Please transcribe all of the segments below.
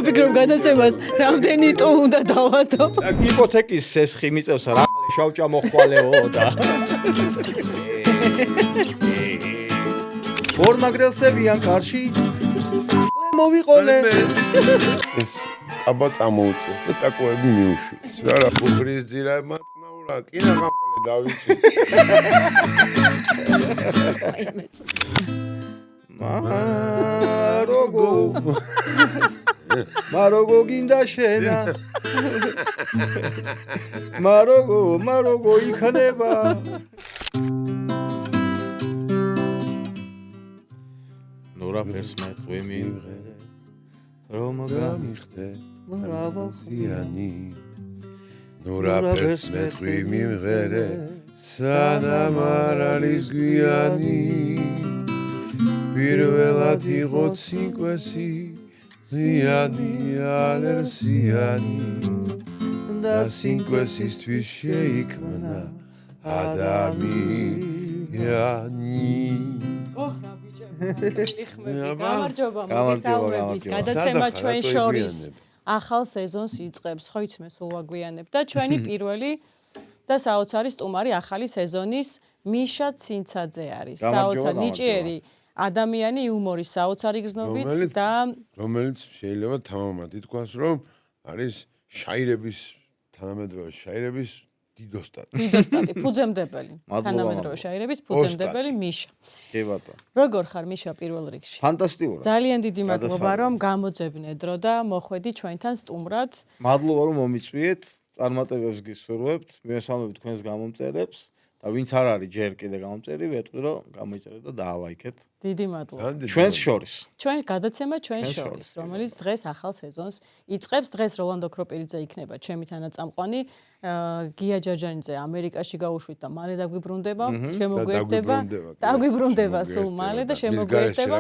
მოვფიქრობ გადაცემას რამდენი ტო უნდა დავადო. იპოთეკის სესხი მიწევს რა შავჭა მოხვალეო და ფორმაგრელსებიან კარში მოვიყოლე ეს აბა წამოუწეს და ტაკოები მიუშვეს რა რა ბუღრის ძირა მატნაურა კინა გამყლე დავიცი მაროგო გინდა შენა მაროგო იქნება ნურა ფერს მეტყვი მიმღერე რომ გამიხდე მრავალხიანი ნურა ფერს მეტყვი მიმღერე სანამ არ არის გვიანი პირველად იყო ცინკვესი ზიანი ალერსიანი და სინკვესისთვის შეიქმნა ადამიანი გამარჯობა მოგესალმებით გადაცემა ჩვენ შორის ახალ სეზონს იწყებს ხო იცმე სულ ვაგვიანებ და ჩვენი პირველი და საოცარი სტუმარი ახალი სეზონის მიშა ცინცაძე არის საოცარი ნიჭიერი ადამიანი იუმორის საოცარი გრძნობით და რომელიც შეიძლება თამამად ითქვას რომ არის შაირების თანამედროვე შაირების დიდოსტატი ფუძემდებელი თანამედროვე შაირების ფუძემდებელი მიშა კი ბატონო როგორ ხარ მიშა პირველ რიგში ფანტასტიკური ძალიან დიდი მადლობა რომ გამოძებნე დრო და მოხვედი ჩვენთან სტუმრად მადლობა რომ მომიწვიეთ წარმატებებს გისურვებთ მივესალმებით თქვენს გამომწერებს და ვინც არ არის ჯერ კიდე გამომწერი ვეტყვი რომ გამოიწერეთ და დაალაიქეთ დიდი მადლობა ჩვენს შორის ჩვენ გადაცემა ჩვენ შორის რომელიც დღეს ახალ სეზონს იწყებს დღეს როლანდო ქროპირიძე იქნება ჩემი თანაწამყვანი გია ჯარჯანიძე ამერიკაში გაუშვით და მალე დაგვიბრუნდება შემოგვერდება სულ მალე და შემოგვერდება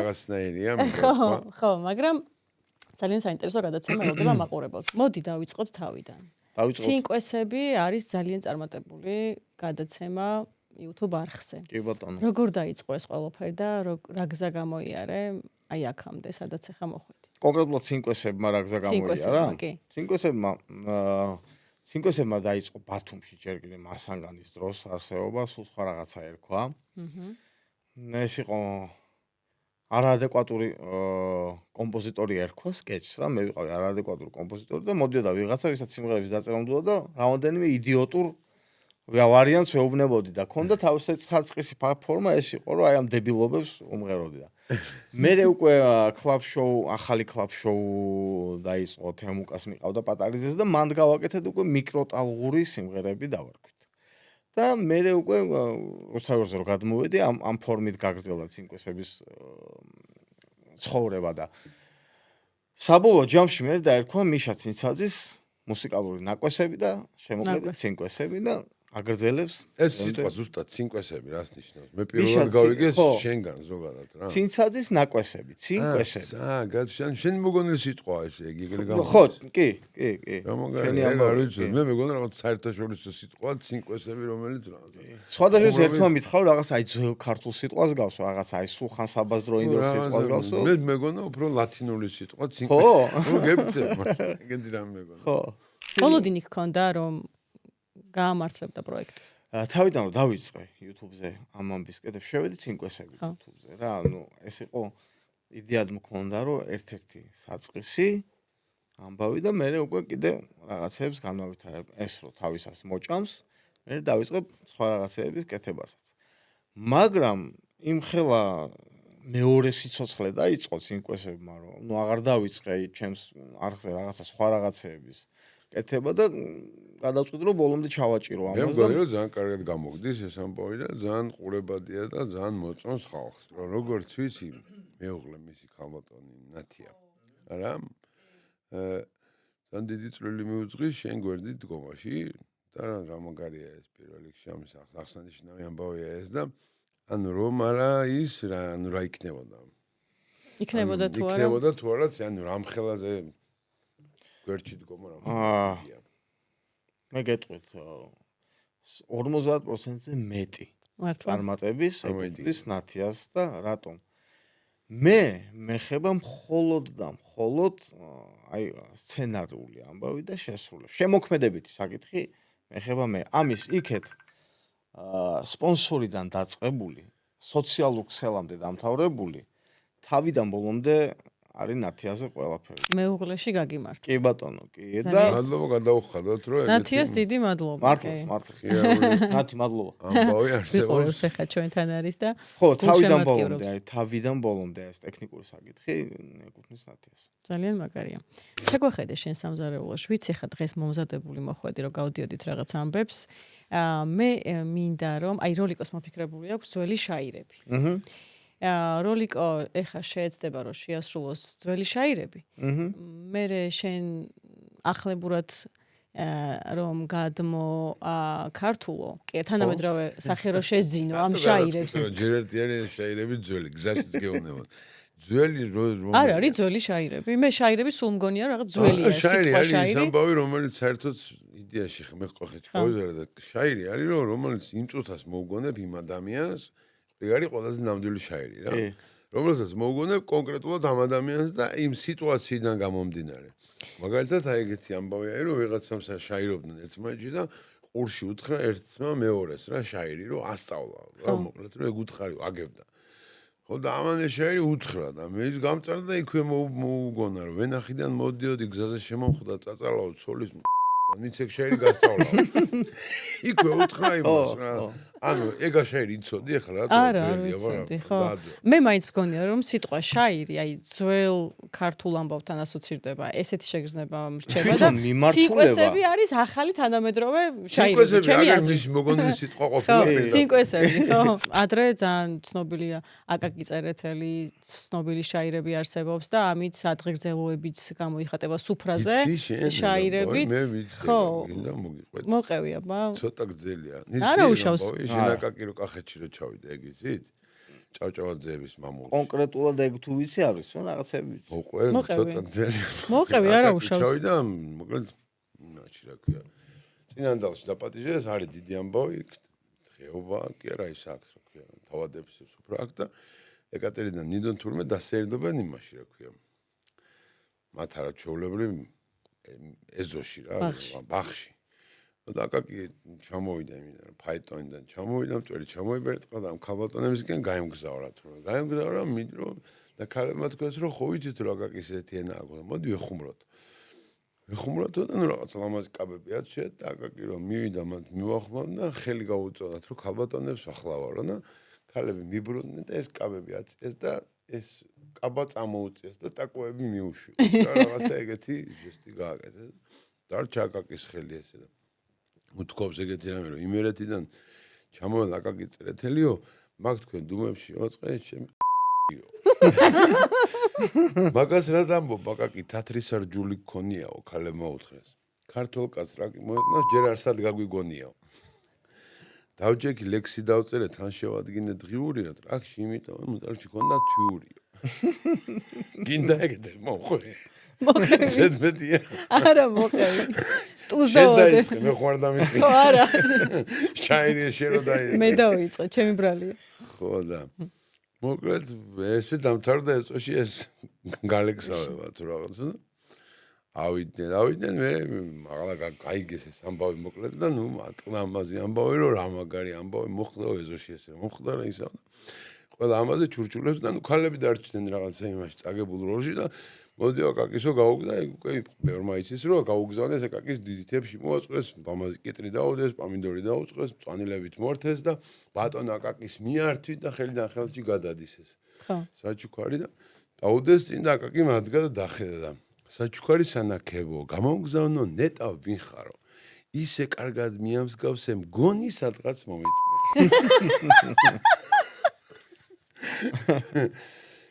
ხო მაგრამ ძალიან საინტერესო გადაცემა ელოდება მაყურებელს მოდი დავიწყოთ თავიდან ცინკვესები არის ძალიან წარმატებული გადაცემა YouTube არხზე. კი ბატონო. როგორ დაიწყო ეს ყველაფერი და რა გზა გამოიარე? აი აქამდე სადაც ახლა მოხვედი. კონკრეტულად ცინკვესებმა რა გზა გამოიარა? ცინკვესებმა დაიწყო ბათუმში ჯერ კიდე მასანგანის დროს არსებობა, სულ სხვა რაღაცა ერქვა. ეს იყო არაადეკვატური კომპოზიტორი ერქვა სკეჩს რა მე ვიყავი არაადეკვატური კომპოზიტორი და მოდიოდა ვიღაცა ვისაც სიმღერების დაწერა უნდა და რამოდენიმე იდიოტურ ვარიანტს ვეუბნებოდი და ქონდა თავისი ცხაწყისი ფორმა ეს იყო რომ აი ამ დებილობებს უმღეროდი და მე უკვე კლაბ შოუ ახალი კლაბ შოუ დაიწყო თემუკას მიყავდა პატარიძეს და მანდ გავაკეთეთ უკვე მიკროტალღური სიმღერები დავარქვით და მე უკვე რუსთაველზე რო გადმოვედი ამ ფორმით გაგრძელდა ცინკვესების ცხოვრება და საბოლოო ჯამში მე დაერქვა მიშა ცინცაძის მუსიკალური ნაკვესები და შემოკლებით ცინკვესები და აგრძელებს ეს სიტყვა ზუსტად ცინკვესები რას ნიშნავს მე პირველად გავიგე შენგან ზოგადად რა ცინცაძის ნაკვესები ცინკვესები შენ მოგონილი სიტყვა ეს იგი ხო კი შენი ამბავი მე მეგონა რაღაც საერთაშორისო სიტყვა ცინკვესები რომელიც რაღაც სხვადასხვა ერთმა მითხავ რაღაც აი ძველ ქართულ სიტყვას გავს რაღაც აი სულხან საბაზდროინდელ სიტყვას გავს მე მეგონა უფრო ლათინური სიტყვა ცინკვესები ხო გებწე ეგეთი რამე მეგონა ხო ბოლოდინი გქონდა რომ გაამართლებდა პროექტი. თავიდან რომ დავიწყე YouTube-ზე ამ ამბის კეთებ შევედი ცინკვესები YouTube-ზე რა ნუ ეს იყო იდეად მქონდა რომ ერთ-ერთი საწყისი ამბავი და მე უკვე კიდე რაღაცებს განავითარებ ეს რო თავისას მოჭამს მე დავიწყებ სხვა რაღაცების კეთებასაც. მაგრამ იმ ხელა მეორე სიცოცხლე დაიწყო ცინკვესებმა რომ ნუ აღარ დავიწყე ჩემს არხზე რაღაცა სხვა რაღაცების კეთება და გადავწყვიტე რომ ბოლომდე ჩავაჭირო ამას და მე მგონი რომ ძალიან კარგად გამოგდის ეს ამბავი და ძალიან ყურებადია და ძალიან მოწონს ხალხს რომ როგორც ვიცი მეუღლე მისი ქალბატონი ნათია არა ძალიან დიდი წვლილი მიუძღვის შენ გვერდით დგომაში და რა მაგარია ეს პირველ რიგში ამის აღსანიშნავი ამბავია ეს და ანუ რომ არა ის რა ანუ რა იქნებოდა თუ არა ანუ რამ ხელაზე გვერდში დგომა რა მე გეტყვით 50%-ზე მეტი წარმატების ეკუთვნის ნათიას და რატომ მე მეხება მხოლოდ და მხოლოდ აი სცენარული ამბავი და შესრულება. შემოქმედებითი საკითხი ეხება მე ამის იქეთ სპონსორიდან დაწყებული, სოციალურ ქსელამდე დამთავრებული, თავიდან ბოლომდე არის ნათიაზე ყველაფერი. მეუღლეში გაგიმართ. კი ბატონო, კი და მადლობა გადავუხადოთ რომ ნათიას დიდი მადლობა. მართლაც. ნათი მადლობა. ამბავი არსებობს. ვიყურებს ახლა ჩვენთან არის და ხო, თავიდან ბოლომდე ეს ტექნიკური საკითხი ეკუთვნის ნათიას. ძალიან მაგარია. შეგვეხედე შენ სამზარეულოში, ვიცი ხა დღეს მომზადებული მოხვედი რომ გავდიოდით რაღაც ამბებს. მე მინდა რომ აი როლიკოს მოფიქრებული აქვს ძველი შაირები. როლიკო ეხა შეეცდება რომ შეასრულოს ძველი შაირები. მე შენ ახლებურად რომ გადმო ქართულო, კი თანამედროვე სახერო შეძინო ამ შაირებს. ჯერ ერთი არის შაირები ძველი, გზაშიც გეუბნებოდ. ძველი რომ არ არის ძველი შაირები. მე შაირები სულ მგონია რაღაც ძველია, სიტყვა შაირი. არის ამბავი რომელიც საერთოდ იდეაში მე ყოხეთში გავიზარდა და შაირი არის რომელიც იმ წუთას მოუგონებ იმ ადამიანს არის ყველაზე ნამდვილი შაირი რა. რომელსაც მოუგონებ კონკრეტულად ამ ადამიანს და იმ სიტუაციიდან გამომდინარე. მაგალითად აი ეგეთი ამბავია რომ ვიღაცამ შაირობდნენ ერთმანეთში და ყურში უთხრა ერთმა მეორეს რა შაირი რომ ასწავლა რა მოკლედ რომ ეგ უთხარი აგებდა. ხო და ამან შაირი უთხრა და მე ის გამწარდა და იქვე მოუგონა რომ ვენახიდან მოდიოდი გზაზე შემომხვდა წაწალაო ცოლის მიც ეგ შაირი გასწავლა. იქვე უთხრა იმას რა. ანუ ეგა შაირი იცოდი ახლა რა ძველია ვიცოდი ხო მე მაინც მგონია რომ სიტყვა შაირი აი ძველ ქართულ ამბავთან ასოცირდება ესეთი შეგრძნება მრჩება და ცინკვესები არის ახალი თანამედროვე შაირები ჩემი აზრით მოგონილი სიტყვა ყოფილა ცინკვესები ხო ადრე ძალიან ცნობილია აკაკი წერეთელი ცნობილი შაირები არსებობს და ამით ადღეგრძელოებიც გამოიხატება სუფრაზე შაირებით ხო მოყევი აბა ცოტა გძელია არა უშავს ჟენაკაკი რო კახეთში რო ჩავიდა ეგ იცით? ჭავჭავაძეების მამულში. კონკრეტულად ეგ თუ ვიცი არის, ხო რაღაცები ვიცი. მოყვე, ცოტა გძელი. მოყვევი არა უშავს. ჩავიდა, მოკლედ ნაჩი რა ქვია. წინანდალში დაპატიჟეს, არის დიდი ამბავი, ხეობა, კი არა ის აქვს რა ქვია, თავადების სუფრა აქვს და ეკატერინე ნიდონ თურმე დასერდობენ იმაში რა ქვია. მათ არა ჩვეულებრივ ეზოში რა, ბახში. და აკაკი ჩამოვიდა იმიდან ფაიტონიდან ჩამოვიდა მტვერი ჩამოიბერტყა და ამ ქალბატონებისგან გაემგზავრა თუ გაემგზავრა მიდრო და ქალებმა თქვეს რომ ხო ვიცით რომ აკაკის ერთი ენა აქვს მოდი ვეხუმროთ და ნუ რაღაც ლამაზი კაბებიაც შეეთ და აკაკი რომ მივიდა მათ მივახლოვდა და ხელი გაუწოდათ რომ ქალბატონებს ახლავარო და ქალები მიბრუნდნენ და ეს კაბები აწეს და ეს კაბა წამოუწიეს და ტაკოები მიუშვეს და რაღაცა ეგეთი ჟესტი გააკეთეს დარჩა აკაკის ხელი ესე და უთქვავს ეგეთი რამე რომ იმერეთიდან ჩამოვალ აკაკი წერეთელიო მაგ თქვენ დუმებში ოწყე ჩემი მაგას რა დამბობ აკაკი თათრისარჯული გქონიაო ქალებმა უთხრეს ქართულ კაცს რა მოეწნას ჯერ არსად გაგვიგონიაო დავჯექი ლექსი დავწერე თან შევადგინე დღიურიად რაკში იმიტომ მუტარში ქონდა თვიურიო გინდა ეგეთე მოყვე ზედმეტია არა მოყევი ტუზდაოდეს მე ხوار დამიცი ხო არა შაირი შერო დაი მე დავიწყე ჩემი ბრალია ხო და მოკლედ ესე დამთავრდა ეწოში ეს გალექსავება თუ რაღაცა ავიდნენ მე მაღლა გაიგეს ეს ამბავი მოკლედ და ნუ ამაზე ამბავი რომ რა მაგარი ამბავი მოხდა ეწოში ესე მოხდა რა ისა ყველა ამაზე ჩურჩულებს და ნუ ქალები დარჩნენ რაღაცა იმაში წაგებულ როლში და მოდი აკაკისო გაუგზა უკვე ბევრმა იცის რომ გაუგზავნეს აკაკის დიდი თებში მოაწყვეს ბამაზი კიტრი დაუდეს პამინდორი დაუწყეს წვანილებით მორთეს და ბატონ აკაკის მიართვით და ხელიდან ხელში გადადის ეს ხო საჩუქარი და დაუდეს წინ და აკაკი მადგა და დახედა და საჩუქარი სანაკებო გამოგზავნო ნეტა ვინ ხარო ისე კარგად მიამსგავსე მგონი სადღაც მომიწმე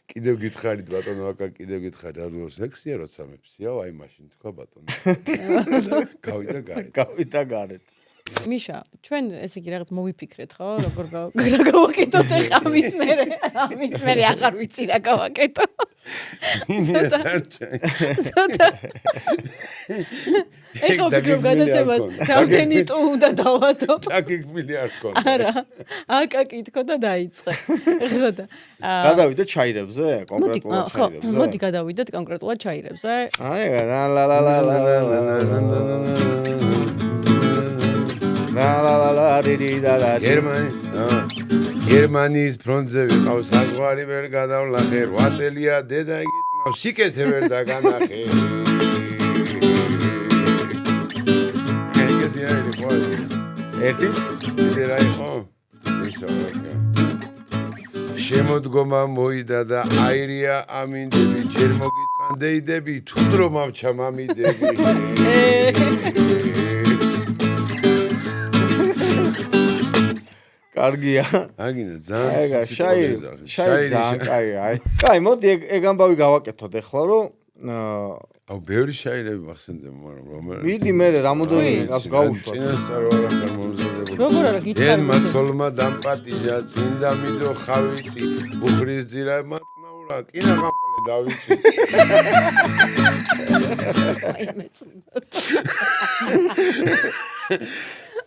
კიდევ გითხარით ბატონო აკაკი კიდევ გითხარით ადროს ექსია როცა მეფსიაო აი მაშინ თქვა ბატონო გავიდა გარეთ მიშა, ჩვენ ესე იგი რაღაც მოვიფიქრეთ, ხო? როგორ გავაკეთოთ ახლა ამის მერე აღარ ვიცი რა გავაკეთო. ცოტა. ეხლა ვფიქრობ გადაცემას, რამდენი ტუ უნდა დავადო. აკაკმილი არ გქონდა. არა, აკაკი თქო და დაიწყე. ხო და გადავიდეთ ჩაირებზე, კონკრეტულად ჩაირებზე. მოდი გადავიდეთ კონკრეტულად ჩაირებზე. აი, ლა ლა ლა ლა ლა გერმანიის ფრონტზე ვიყავ საყვარი ვერ გადავლახე 8 წელია დედა იგიტყნავ სიკეთე ვერ დაგანახე ერთის კიდე რა იყო ისო შემოდგომა მოიდა და აირია ამინდები ჯერ მოგიტყან დეიდები თუ დრო მამჩა მამიდები კარგია. აგინა ძალიან შაირი ძალიან კაი, აი. კაი, მოდი ეგ ამბავი გავაკეთოთ ახლა, რომ აუ ბევრი შაირები მახსენდება, მაგრამ რომელი მიდი მე რამოდენიმე გას გავუშვა. წინასწარ ვარ ახლა მომზადებული. როგორ არა გითხარი? ენ მაცოლმა დამპატიჟა წინდა მიდო ხავიცი, ბუხრის ძირა მატნაურა, კინა გამყლე დავიცი. აი მეწუნდა.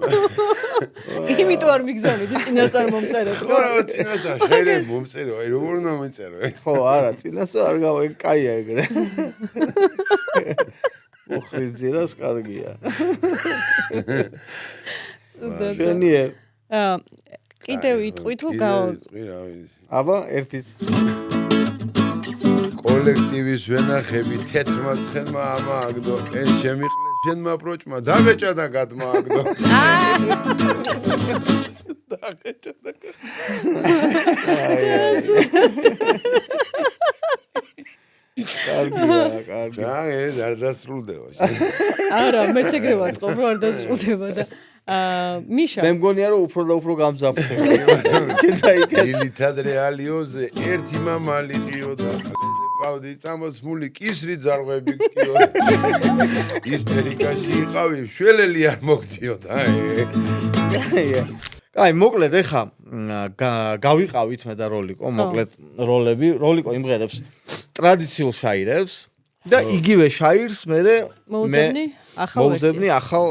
იმიტომ არ მიგზავნიდი წინასწარ მომწეროთ. ხო რა წინასწარ შაირები მომწერო, აი როგორ უნდა მეწერო? ხო, არა, წინასწარ არ გავა, ეგ კაია ეგრე. ბუხრის ძირას კარგია. შენიერ. კიდევ იტყვი თუ გაო. აბა, ერთიც. კოლექტივის ვენახები თეთრმა ცხენმა ამააგდო, ეს შემიყლე შენმა პროჭმა დაგეჭა და გადმააგდო. დაგეჭა და კარგია. ეს არ დასრულდება. არა, მეც ეგრე ვაწყობ, რომ არ დასრულდება და მიშა მე მგონია რომ უფრო და უფრო გამძაფრე. ილითად რეალიოზე ერთი მამალი ყიოდა. ყავდი წამოსმული კისრი ძარღვები გქიოდა. ისტერიკაში იყავი, შველელი არ მოგდიოდა. აი, მოკლედ ეხა გავიყავით მე და როლიკო, მოკლედ როლიკო იმღერებს ტრადიციულ შაირებს და იგივე შაირს მე მოვუძებნი ახალ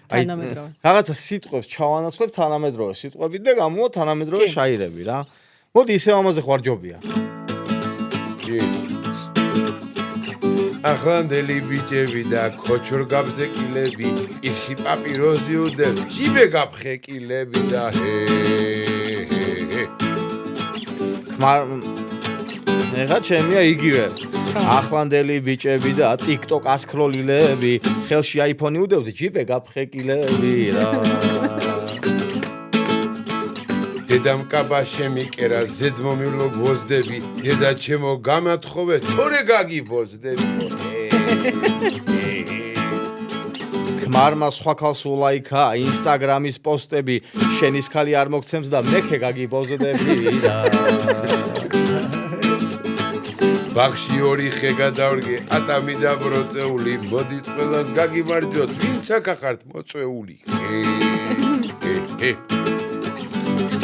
თანამედროვე. რაღაცა სიტყვებს ჩავანაცვლებ თანამედროვე სიტყვებით და გამოვა თანამედროვე შაირები რა. მოდი ისევ ამაზე ხوارჯობია. ახლანდელი ბიჭები და ქოჩორგაბზეკილები, პირში პაპიროზი უდებ, ჯიბე გაფხეკილები და ეხა ჩემია იგივე. ახლანდელი ბიჭები და TikTok ასკროლილები, ხელში iPhone-ი უდევთ, ჯიბე გაფხეკილები რა. დედამ კაბა შემიკერა ზედმომივლო გოზდები დედა ჩემო გამათხოვე თორე გაგიბოზდები ქმარმა სხვა ქალს ულაიქა ინსტაგრამის პოსტები შენის ქალი არ მოგცემს და მეკე გაგიბოზდები და ბახში ორი ხე გადავრგე ატამი და ბროწეული მოდით ყველას გაგიმარჯვოთ ვინც აქ ხართ მოწვეული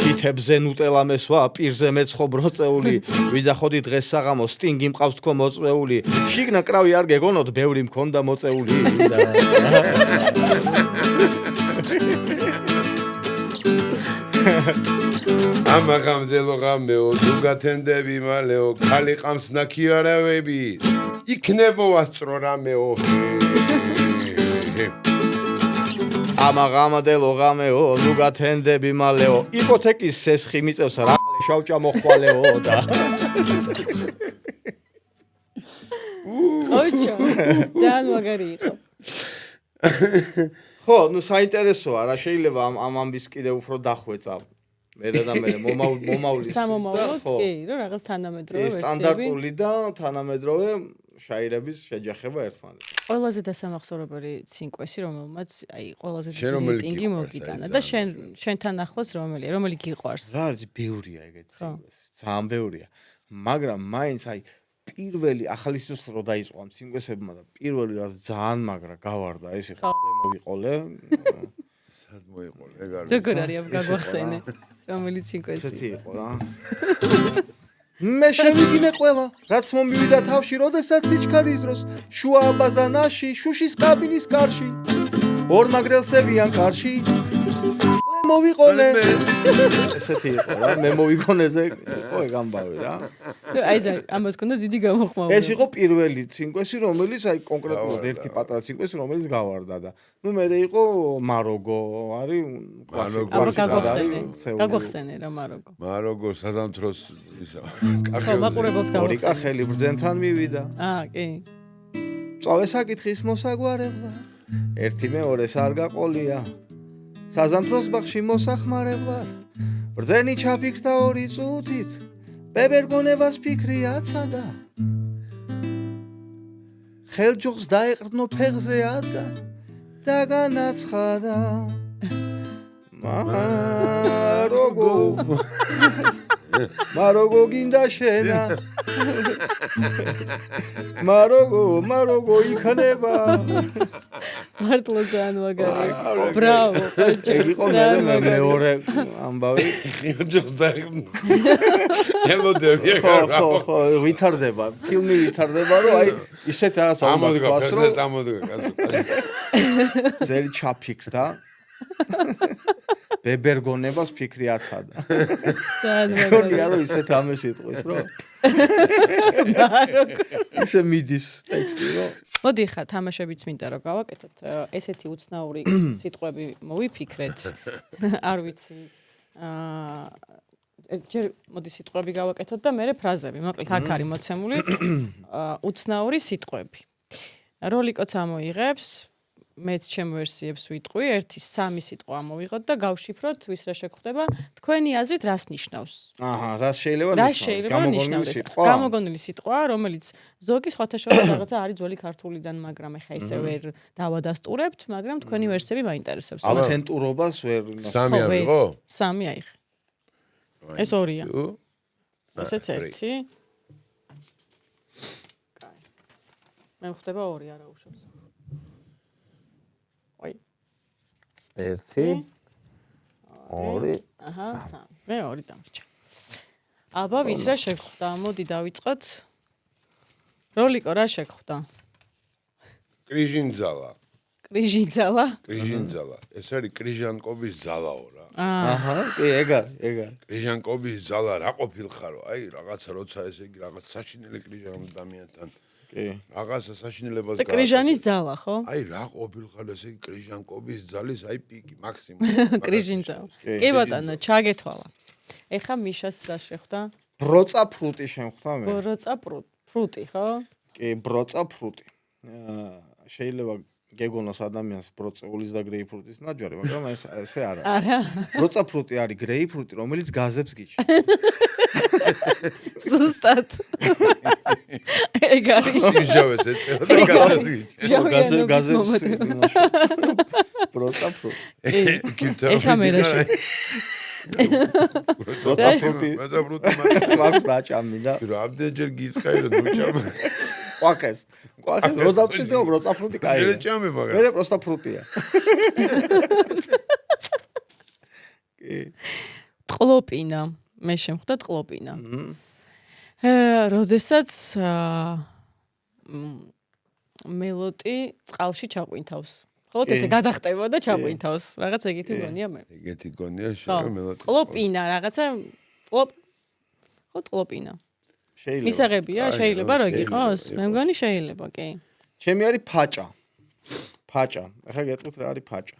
თითებზე ნუტელა მესვა პირზე მეცხო ბროწეული ვიძახოდი დღეს საღამოს სტინგი მყავს თქო მოწვეული შიგნა კრავი არ გეგონოთ ბევრი მქონდა მოწეული ამაღამდელო ღამეო ზუგათენდები მალეო ქალი ყამს ნაქიარავები იქნებო ასწრო რამეო ამაღამდელო ღამეო ზუგათენდები მალეო იპოთეკის სესხი მიწევს რაყლე შავჭა მოხვალეო და ხოჭო ძალიან მაგარი იყო ხო ნუ საინტერესოა რა შეიძლება ამ ამბის კიდე უფრო დახვეწა მე და მე მომავლის სამომავლოდ კი რომ რაღაც თანამედროვე ვერსიები სტანდარტული და თანამედროვე შაირების შეჯახება ერთმანეთთან ყველაზე დასამახსოვრებელი ცინკვესი რომელმაც აი ყველაზე რეიტინგი მოგიტანა და შენთან ახლოს რომელი გიყვარს ზარჯი ბევრია ეგეთი ცინკვესი ძალიან ბევრია მაგრამ მაინც აი პირველი ახალისოს რო დაიწყო ამ ცინკვესებმა და პირველი რაც ძალიან მაგრა გავარდა ეს ხალე მოვიყოლე სად მოიყო ეგ არის როგორ არის გაგვახსენე რომელიც ინკვესია ესეთი იყო რა მე შევიგინე ყველა რაც მომივიდა თავში როდესაც სიჩქარის დროს შუა აბაზანაში შუშის კაბინის კარში ორმაგრელსებიან კარში მოვიყოლე ესეთი იყო რა მე მოვიყონეზე იყო ეგ ამბავი რა აი ეს ამას კონდა დიდი გამოხმაურება ეს იყო პირველი ცინკვესი რომელიც აი კონკრეტულად ერთი პატარა ცინკვესი რომელიც გავარდა და ნუ მე იყო მაროგო არის გაგვახსენე რა მაროგო საზამთროს ისა ხო მაყურებელს ორი გაგვახსენე კახელი ბრძენთან მივიდა კი წავე საკითხის მოსაგვარებლა ერთი მეორეს არ გაყოლია საზამთროს ბაღში მოსახმარებლად ბრძენი ჩაფიქრდა 2 წუთით ბებერგონებას ფიქრი აცადა ხელჯოხს დაეყრდნო ფეხზე ადგა და განაცხადა მაროგო გინდა შენა მაროგო იქნება მართლა ძალიან მაგარი ბრავო ეგ იყო მე მეორე ამბავი ხელჯოხს დაეყრდნო ელოდები ხო ვითარდება ფილმი ვითარდება რომ აი ისეთ რაღაცა უნდა თქვას რომ ძელი ჩაფიქრდა ბებერგონებას ფიქრი აცადა. გონია რომ ისეთ ამას იტყვის რომ ისე მიდის ტექსტი რომ მოდი ხა თამაშებიც მინდა რომ გავაკეთოთ ესეთი უცნაური სიტყვები მოვიფიქრეთ არ ვიცი ჯერ მოდი სიტყვები გავაკეთოთ და მე ფრაზები მოკლედ აქ არის მოცემული უცნაური სიტყვები როლიკოც ამოიღებს მეც ჩემ ვერსიებს ვიტყვი, 1-3 სიტყვა ამოვიღოთ და გავშიფროთ, ვის რა შეგხვდება. თქვენი აზრით რას ნიშნავს? რას შეიძლება ნიშნავს? გამოგონილი სიტყვა, რომელიც ზოგი სხვათა შორის რაღაცა არის ძველი ქართულიდან, მაგრამ ეხა ისე ვერ დავადასტურებთ, მაგრამ თქვენი ვერსიები მაინტერესებს. ავთენტურობას ვერ 3 ავიღო? 3 აიღე. ეს 2-ია. ესეც 1. კაი. მე ხდება 2 არა უშავს. 1 2 3 მე 2 დამრჩა. აბა ვის რა შეგხვდა? მოდი დავიწყოთ. როლიკო რა შეგხვდა? კრიჟინძალა. კრიჟინძალა? კრიჟინძალა. ეს არის კრიჟანკობის ძალაო რა. კი, ეგ არის. კრიჟანკობის ძალა რა ყოფილხარო? აი რაღაცა როცა ესე იგი რაღაც საშინელი კრიჟან ადამიანთან კი. რაღაცა საშინელებას და კრიჟანის ძალა, ხო? აი რა ყოფილხარ ესე იგი კრიჟანკობის ძალის აი პიკი მაქსიმუმ. კრიჟინძალა. კი ბატონო, ჩაგეთვალა. ეხა მიშას რა შეხვდა? ბროწა ფრუტი შემხვდა მე. ბროწა ფრუტი, ხო? კი, ბროწა ფრუტი. შეიძლება გეგონოს ადამიანს ბროწეულის და გრეიპფრუტის ნაჯარი, მაგრამ ესე არა. არა. ბროწა ფრუტი არის გრეიპფრუტი, რომელიც გაზებს გიჩნევს. ზუსტად. ეგ არის. მიშავეს ეწევა და გაზებს. ბროწა ფრუტი. ეხა მე რა შე. ბროწა ფრუტი მაქვს დაჭამი და რამდენჯერ გიწყაი რომ დუჭამ. ყვახეს როზავწიდო ბროწა ფრუტი კაი. მე ჭამე მაგრამ. მე პროსტა ფრუტია. კი. ტყლოპინა. მე შემხვდა ტყლოპინა. როდესაც მელოტი წყალში ჩაყვინთავს. ხო, ესე გადახტება და ჩაყვინთავს. რაღაც ეგეთი გონია მე. ეგეთი გონია შენ მელოტი. ტყლოპინა, რაღაცა ხო, ტყლოპინა. შეიძლება. მისაღებია, შეიძლება რა გიყოს? მე მგონი შეიძლება, კი. ჩემი არის ფაჭა. ფაჭა. ახლა გეტყვით რა არის ფაჭა.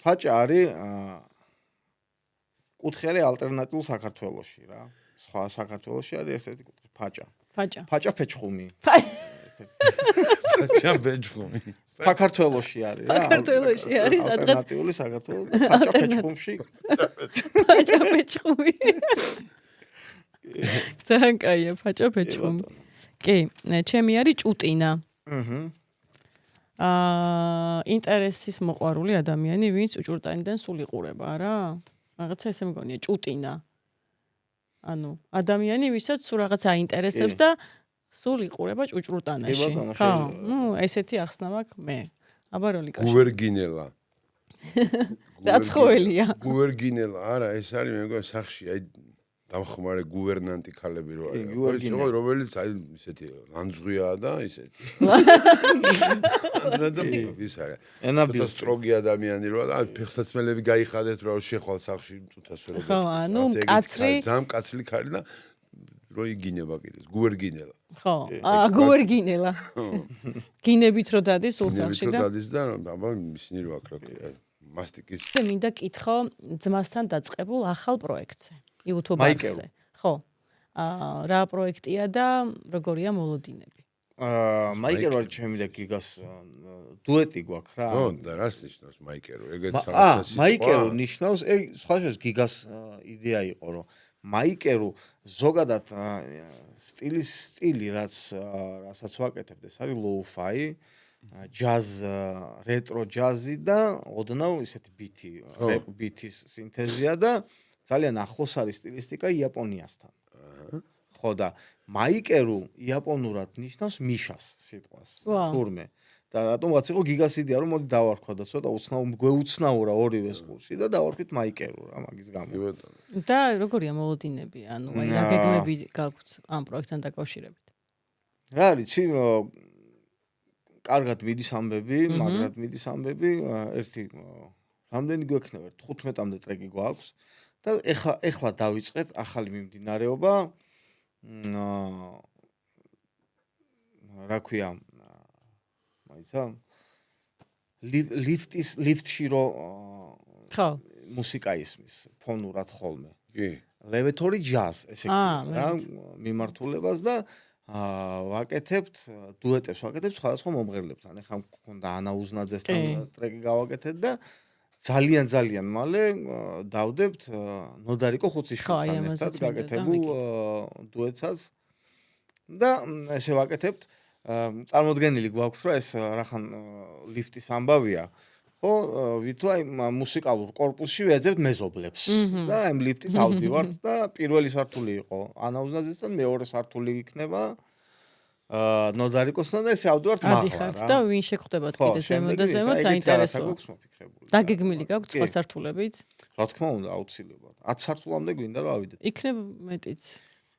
ფაჭა არის კუთხე ალტერნატიულ საქართველოში რა. სხვა საქართველოში არის ესეთი კუთხე ფაჭა. ფაჭა. ფაჭა ფეჩხუმი. ფაჭა ფეჩხუმი. საქართველოში არის რა. საქართველოში არის სადღაც ალტერნატიული საქართველოს ფაჭა ფეჩხუმში. ფაჭა ფეჩხუმი. ძალიან კაია ფაჭა ფეჩხუმი. კი, ჩემი არის ჭუტინა. ინტერესის მოყვარული ადამიანი, ვინც უჭურტანიდან სულ იყურება რა. რაღაცა ესე მგონია ჭუტინა. ანუ ადამიანი, ვისაც სულ რაღაცა აინტერესებს და სულ იყურება ჭუჭრუტანაში. ხო, ნუ ესეთი ახსნა მაქვს მე. აბა როლიკაში. გუვერგინელა. რაცხოველია. გუვერგინელა, არა, ეს არის მე მგონი სახში, აი დამხმარე გუვერნანტი ქალები რო არის. ხო, რომელიც აი ისეთი ლანძღვიაა და ისეთი. ის არის. ენაბილს სტროგი ადამიანი რო და ფეხსაცმელები გაიხადეთ რო შეხვალ სახში მწუთას რო. ხო, ანუ კაცრი ძამ კაცრი ქალი და რო იგინება კიდეს, გუვერგინელა. ხო, გუვერგინელა. გინებით რო დადის სულ სახში და დადის და აბა ისინი რო აქ რა ქვია, მასტიკის. მე მინდა კითხო ძმასთან დაწყებულ ახალ პროექტზე. YouTube-ზე. ხო. რა პროექტია და როგორია მოლოდინები? მაიკერო არის ჩემი და გიგას დუეტი გვაქვს რა. ხო, და რას ნიშნავს მაიკერო? ეგეც რაღაცა. მაიკერო ნიშნავს, სხვა შეს გიგას იდეა იყო, რომ მაიკერო ზოგადად სტილი რასაც ვაკეთებ, ეს არის low-fi, ჯაზ, რეტრო ჯაზი და ოდნავ ისეთი ბითის სინთეზია და ძალიან ახლოს არის სტილისტიკა იაპონიასთან. ხო და მაიკერუ იაპონურად ნიშნავს მიშას სიტყვას. თურმე. და რატომაც იყო გიგას იდეა რომ მოდი დავარქვა და ცოტა გვეუცნაურა ორივეს კურსი და დავარქვით მაიკერუ რა მაგის გამო. და როგორია მოლოდინები? ანუ აი რა გეგმები გაქვთ ამ პროექტთან დაკავშირებით? რა არის, კარგად მიდის ამბები, მაგრად მიდის ამბები, ერთი რამდენი გვექნება? 15-მდე ტრეკი გვაქვს. და ეხლა დავიწყეთ ახალი მიმდინარეობა. რა ქვია? მაიცა? ლიფტში რო ხო. მუსიკა ისმის ფონურად ხოლმე. კი. ლევეთორი ჯაზ, ესე რა მიმართულებას და ვაკეთებთ დუეტებს, ვაკეთებთ სხვადასხვა მომღერლებთან. ეხლა მქონდა ანა უზნაძესთან ტრეკი გავაკეთეთ და ძალიან მალე დავდებთ ნოდარიკო ხუციშვილთან ერთად გაკეთებულ დუეტსაც და ესე ვაკეთებთ. წარმოდგენილი გვაქვს რომ ეს რახან ლიფტის ამბავია. ხო, ვითო აი მუსიკალურ კორპუსში ვეძებთ მეზობლებს და აი ლიფტით ავდივართ და პირველი სართული იყო ანა უზნაძესთან, მეორე სართული იქნება ნოდარიკოსთან და ესე ავდივართ მაღლა. ადიხართ და ვინ შეგხვდებათ კიდე ზემოთ და ზემოთ საინტერესოა. დაგეგმილი გაქვთ სხვა სართულებიც? რა თქმა უნდა, აუცილებლად. 10 სართულამდე გვინდა რომ ავიდეთ. იქნებ მეტიც.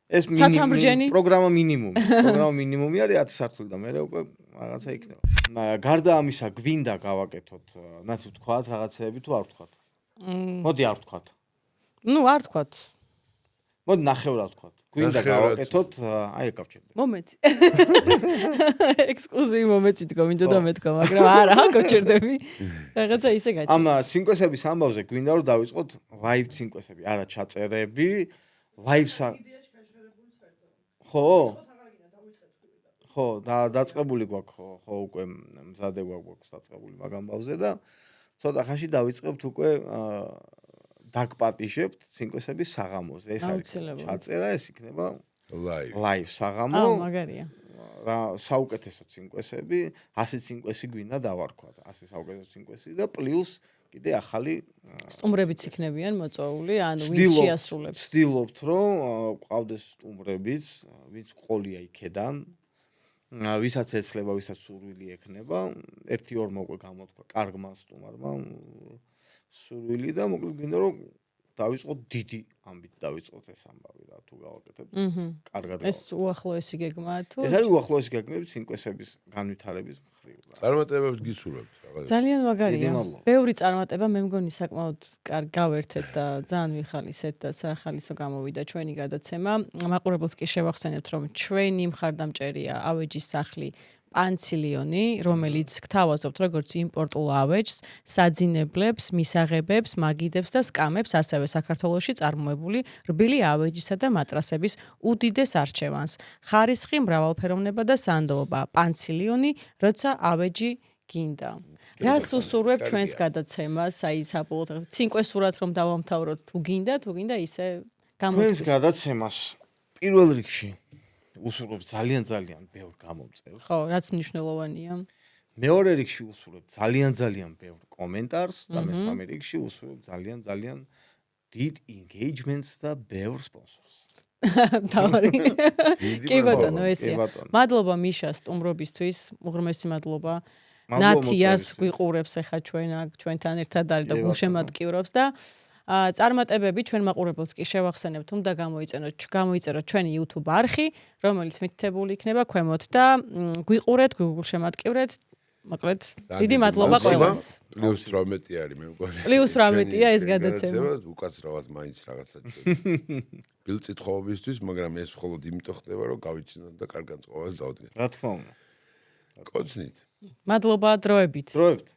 ეს პროგრამა მინიმუმი არის 10 სართული და მე უკვე რაღაცა იქნება. გარდა ამისა გვინდა გავაკეთოთ, ნაცი ვთქვათ რაღაცეები თუ არ ვთქვათ? მოდი არ ვთქვათ. ნუ არ ვთქვათ. მოდი ნახევრად ვთქვათ. გვინდა გავაკეთოთ, აი ეკავჭერდი. მომეცი. ექსკლუზივი მომეცი თქო, მინდოდა მეთქვა, მაგრამ არა, კავჭერდები. რაღაცა ისე გაჩერდა. ამ ცინკვესების ამბავზე გვინდა რომ დავიწყოთ ლაივ ცინკვესები, არა ჩაწერები, ლაივსა ხო, დაწყებული გვაქვს, ხო, უკვე მზადე გვაქვს დაწყებული მაგ ამბავზე და ცოტა ხანში დავიწყებთ უკვე დაგპატიჟებთ ცინკვესების საღამოზე. ეს არის ჩაწერა, ეს იქნება ლაივ საღამო. მაგარია. რა საუკეთესო ცინკვესები, 100 ცინკვესი გვინდა დავარქვათ, 100 საუკეთესო ცინკვესი და პლუს კიდე ახალი სტუმრებიც იქნებიან მოწვეული, ანუ ვინც შეასრულებს. ვცდილობთ რომ ყავდეს სტუმრებიც, ვინც ყოლია იქედან, ვისაც ეცლება, ვისაც სურვილი ექნება, 1-2 უკვე გამოთქვა კარგმა სტუმარმა სურვილი და მოკლედ გვინდა რომ დავიწყოთ დიდი ამბით დავიწყოთ ეს ამბავი რა თუ გავაკეთებთ. კარგად. ეს უახლოესი გეგმაა თუ? ეს არის უახლოესი გეგმები ცინკვესების განვითარების მხრივ. წარმატებებს გისურვებთ. ძალიან მაგარია. ბევრი წარმატება მე მგონი საკმაოდ კარგ გავერთეთ და ძალიან ვიხალისეთ და საახალისო გამოვიდა ჩვენი გადაცემა. მაყურებელს კი შევახსენებთ რომ ჩვენი მხარდამჭერია ავეჯის სახლი პანცილიონი, რომელიც გთავაზობთ როგორც იმპორტულ ავეჯს, საძინებლებს, მისაღებებს, მაგიდებს და სკამებს, ასევე საქართველოში წარმოებული რბილი ავეჯისა და მატრასების უდიდეს არჩევანს. ხარისხი, მრავალფეროვნება და სანდოობა. პანცილიონი, როცა ავეჯი გინდა. რას უსურვებ ჩვენს გადაცემას, აი საბოლოოდ ცინკვესურად რომ დავამთავროთ, თუ გინდა ისე გამოგვიყვება. ჩვენს გადაცემას პირველ რიგში უსურვებ ძალიან ბევრ გამომწევს. ხო, რაც მნიშვნელოვანია. მეორე რიგში უსურვებ ძალიან ბევრ კომენტარს და მესამე რიგში უსურვებ ძალიან დიდ engagement-ს და ბევრ სპონსორს. თავარი. კი ბატონო, ესეა. მადლობა მიშა სტუმრობისთვის, უღრმესი მადლობა. ნაციას გვიყურებს ახლა ჩვენთან ერთად არის და გულშემატკივრობს და წარმატებები ჩვენ მაყურებელს კი შევახსენებთ, უნდა გამოიწეროთ ჩვენი YouTube არხი, რომელიც მითითებული იქნება ქვემოთ და გვიყურეთ, გულშემატკივრეთ. მოკლედ, დიდი მადლობა ყველას. +18 არის მე მგონი. +18-ია ეს გადაცემა. უკაცრავად მაინც რაღაცა. ბილწითხოვებისთვის, მაგრამ ეს მხოლოდ იმიტომ ხდება, რომ გავიჩინოთ და კარგად წყობას დავდგეთ. რა თქმა უნდა. კოცნით. მადლობა დროებით. დროებით.